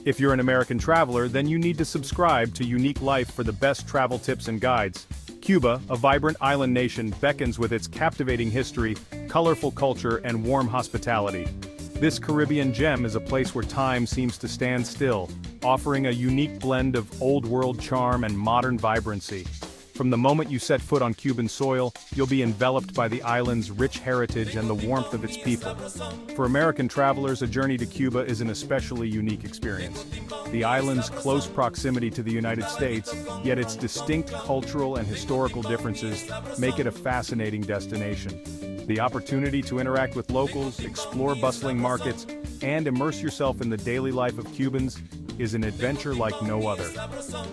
If you're an American traveler, then you need to subscribe to Unique Life for the best travel tips and guides. Cuba, a vibrant island nation, beckons with its captivating history, colorful culture, and warm hospitality. This Caribbean gem is a place where time seems to stand still, offering a unique blend of old-world charm and modern vibrancy. From the moment you set foot on Cuban soil, you'll be enveloped by the island's rich heritage and the warmth of its people. For American travelers, a journey to Cuba is an especially unique experience. The island's close proximity to the United States, yet its distinct cultural and historical differences, make it a fascinating destination. The opportunity to interact with locals, explore bustling markets, and immerse yourself in the daily life of Cubans is an adventure like no other.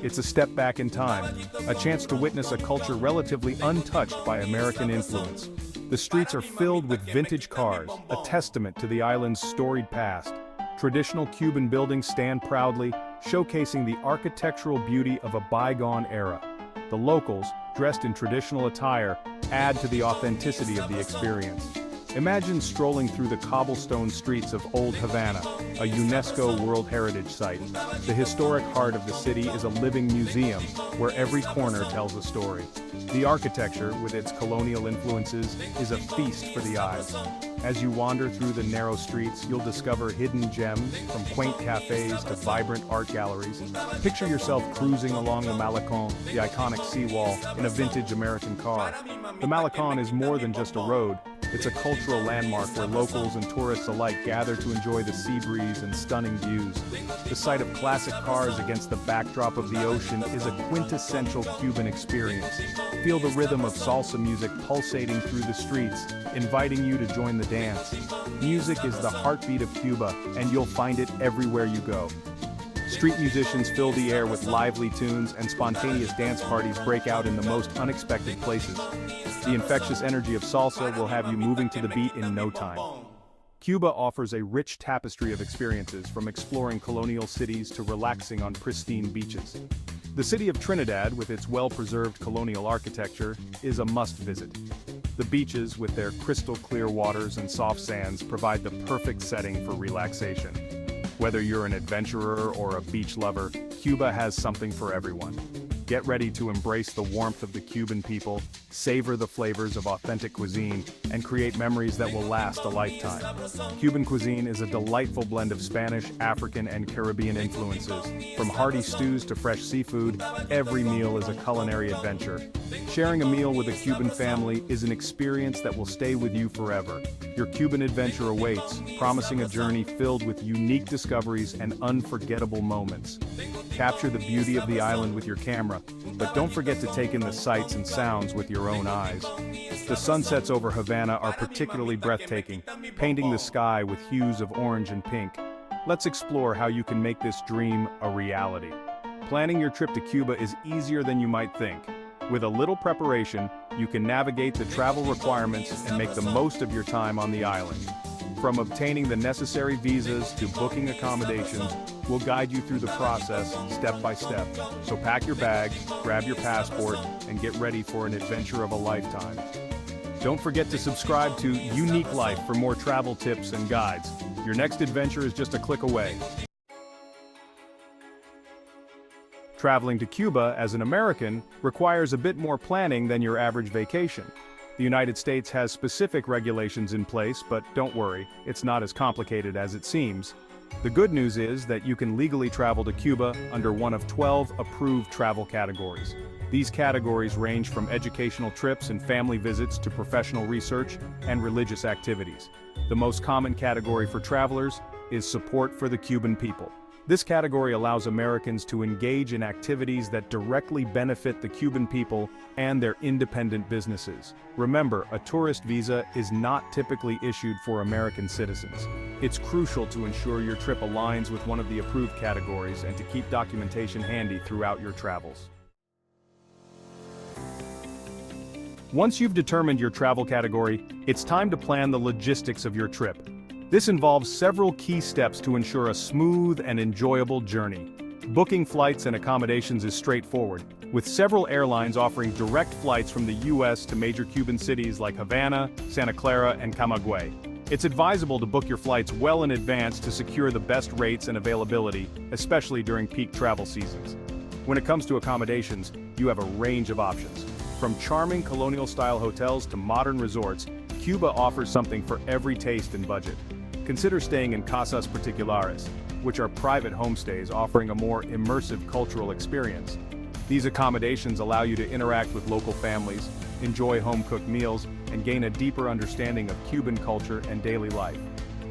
It's a step back in time, a chance to witness a culture relatively untouched by American influence. The streets are filled with vintage cars, a testament to the island's storied past. Traditional Cuban buildings stand proudly, showcasing the architectural beauty of a bygone era. The locals, dressed in traditional attire, add to the authenticity of the experience. Imagine strolling through the cobblestone streets of Old Havana, a UNESCO World Heritage Site. The historic heart of the city is a living museum, where every corner tells a story. The architecture, with its colonial influences, is a feast for the eyes. As you wander through the narrow streets, you'll discover hidden gems, from quaint cafes to vibrant art galleries. Picture yourself cruising along the Malecón, the iconic seawall, in a vintage American car. The Malecón is more than just a road. It's a cultural landmark where locals and tourists alike gather to enjoy the sea breeze and stunning views. The sight of classic cars against the backdrop of the ocean is a quintessential Cuban experience. Feel the rhythm of salsa music pulsating through the streets, inviting you to join the dance. Music is the heartbeat of Cuba, and you'll find it everywhere you go. Street musicians fill the air with lively tunes, and spontaneous dance parties break out in the most unexpected places. The infectious energy of salsa will have you moving to the beat in no time. Cuba offers a rich tapestry of experiences, from exploring colonial cities to relaxing on pristine beaches. The city of Trinidad, with its well-preserved colonial architecture, is a must-visit. The beaches, with their crystal-clear waters and soft sands, provide the perfect setting for relaxation. Whether you're an adventurer or a beach lover, Cuba has something for everyone. Get ready to embrace the warmth of the Cuban people, savor the flavors of authentic cuisine, and create memories that will last a lifetime. Cuban cuisine is a delightful blend of Spanish, African, and Caribbean influences. From hearty stews to fresh seafood, every meal is a culinary adventure. Sharing a meal with a Cuban family is an experience that will stay with you forever. Your Cuban adventure awaits, promising a journey filled with unique discoveries and unforgettable moments. Capture the beauty of the island with your camera, but don't forget to take in the sights and sounds with your own eyes. The sunsets over Havana are particularly breathtaking, painting the sky with hues of orange and pink. Let's explore how you can make this dream a reality. Planning your trip to Cuba is easier than you might think. With a little preparation, you can navigate the travel requirements and make the most of your time on the island. From obtaining the necessary visas to booking accommodations, we'll guide you through the process step by step. So pack your bags, grab your passport, and get ready for an adventure of a lifetime. Don't forget to subscribe to Unique Life for more travel tips and guides. Your next adventure is just a click away. Traveling to Cuba as an American requires a bit more planning than your average vacation. The United States has specific regulations in place, but don't worry, it's not as complicated as it seems. The good news is that you can legally travel to Cuba under one of 12 approved travel categories. These categories range from educational trips and family visits to professional research and religious activities. The most common category for travelers is support for the Cuban people. This category allows Americans to engage in activities that directly benefit the Cuban people and their independent businesses. Remember, a tourist visa is not typically issued for American citizens. It's crucial to ensure your trip aligns with one of the approved categories and to keep documentation handy throughout your travels. Once you've determined your travel category, it's time to plan the logistics of your trip. This involves several key steps to ensure a smooth and enjoyable journey. Booking flights and accommodations is straightforward, with several airlines offering direct flights from the U.S. to major Cuban cities like Havana, Santa Clara, and Camagüey. It's advisable to book your flights well in advance to secure the best rates and availability, especially during peak travel seasons. When it comes to accommodations, you have a range of options. From charming colonial-style hotels to modern resorts, Cuba offers something for every taste and budget. Consider staying in casas particulares, which are private homestays offering a more immersive cultural experience. These accommodations allow you to interact with local families, enjoy home-cooked meals, and gain a deeper understanding of Cuban culture and daily life.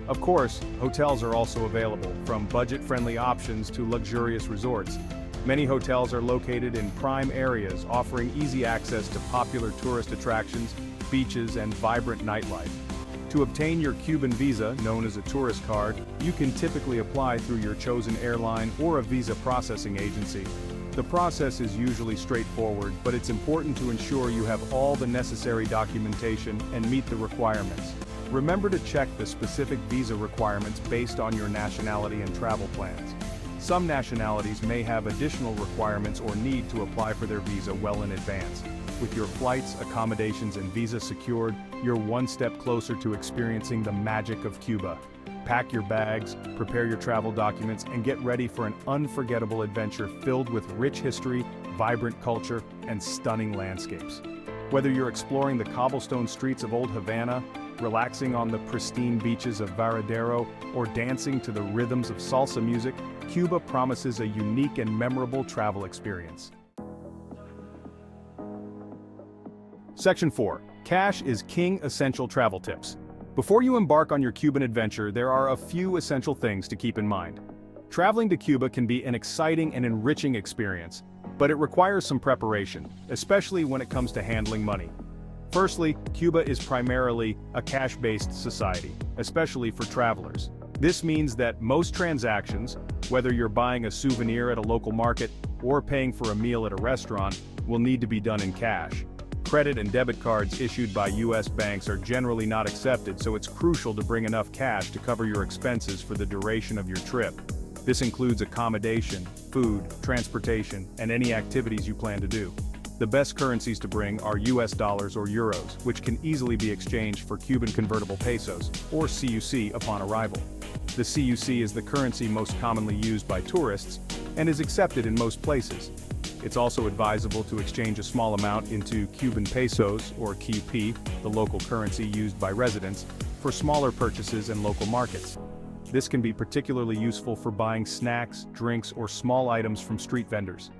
Of course, hotels are also available, from budget-friendly options to luxurious resorts. Many hotels are located in prime areas, offering easy access to popular tourist attractions, beaches, and vibrant nightlife. To obtain your Cuban visa, known as a tourist card, you can typically apply through your chosen airline or a visa processing agency. The process is usually straightforward, but it's important to ensure you have all the necessary documentation and meet the requirements. Remember to check the specific visa requirements based on your nationality and travel plans. Some nationalities may have additional requirements or need to apply for their visa well in advance. With your flights, accommodations, and visa secured, you're one step closer to experiencing the magic of Cuba. Pack your bags, prepare your travel documents, and get ready for an unforgettable adventure filled with rich history, vibrant culture, and stunning landscapes. Whether you're exploring the cobblestone streets of old Havana, relaxing on the pristine beaches of Varadero, or dancing to the rhythms of salsa music, Cuba promises a unique and memorable travel experience. Section 4. Cash is King Essential Travel Tips. Before you embark on your Cuban adventure, there are a few essential things to keep in mind. Traveling to Cuba can be an exciting and enriching experience, but it requires some preparation, especially when it comes to handling money. Firstly, Cuba is primarily a cash-based society, especially for travelers. This means that most transactions, whether you're buying a souvenir at a local market or paying for a meal at a restaurant, will need to be done in cash. Credit and debit cards issued by U.S. banks are generally not accepted, so it's crucial to bring enough cash to cover your expenses for the duration of your trip. This includes accommodation, food, transportation, and any activities you plan to do. The best currencies to bring are U.S. dollars or euros, which can easily be exchanged for Cuban convertible pesos, or CUC, upon arrival. The CUC is the currency most commonly used by tourists, and is accepted in most places. It's also advisable to exchange a small amount into Cuban pesos, or QP, the local currency used by residents, for smaller purchases in local markets. This can be particularly useful for buying snacks, drinks, or small items from street vendors.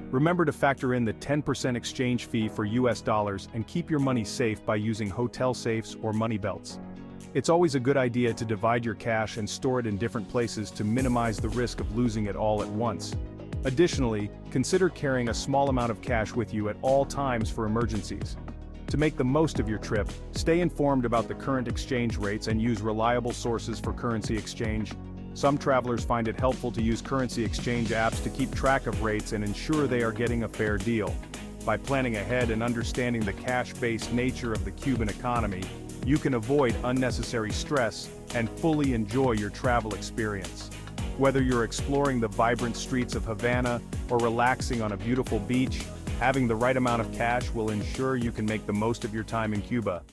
Remember to factor in the 10% exchange fee for US dollars and keep your money safe by using hotel safes or money belts. It's always a good idea to divide your cash and store it in different places to minimize the risk of losing it all at once. Additionally, consider carrying a small amount of cash with you at all times for emergencies. To make the most of your trip, stay informed about the current exchange rates and use reliable sources for currency exchange. Some travelers find it helpful to use currency exchange apps to keep track of rates and ensure they are getting a fair deal. By planning ahead and understanding the cash-based nature of the Cuban economy, you can avoid unnecessary stress and fully enjoy your travel experience. Whether you're exploring the vibrant streets of Havana or relaxing on a beautiful beach, having the right amount of cash will ensure you can make the most of your time in Cuba.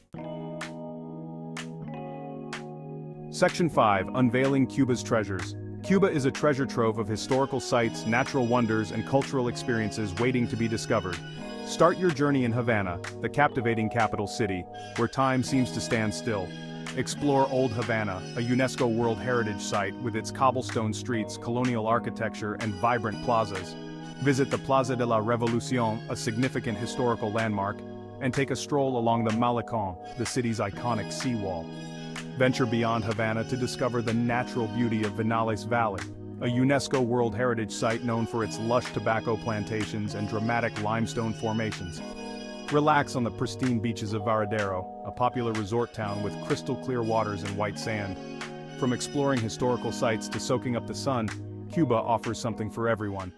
Section 5. Unveiling Cuba's Treasures. Cuba is a treasure trove of historical sites, natural wonders, and cultural experiences waiting to be discovered. Start your journey in Havana, the captivating capital city, where time seems to stand still. Explore Old Havana, a UNESCO World Heritage Site with its cobblestone streets, colonial architecture, and vibrant plazas. Visit the Plaza de la Revolucion, a significant historical landmark, and take a stroll along the Malecón, the city's iconic seawall. Venture beyond Havana to discover the natural beauty of Vinales Valley, a UNESCO World Heritage Site known for its lush tobacco plantations and dramatic limestone formations. Relax on the pristine beaches of Varadero, a popular resort town with crystal-clear waters and white sand. From exploring historical sites to soaking up the sun, Cuba offers something for everyone.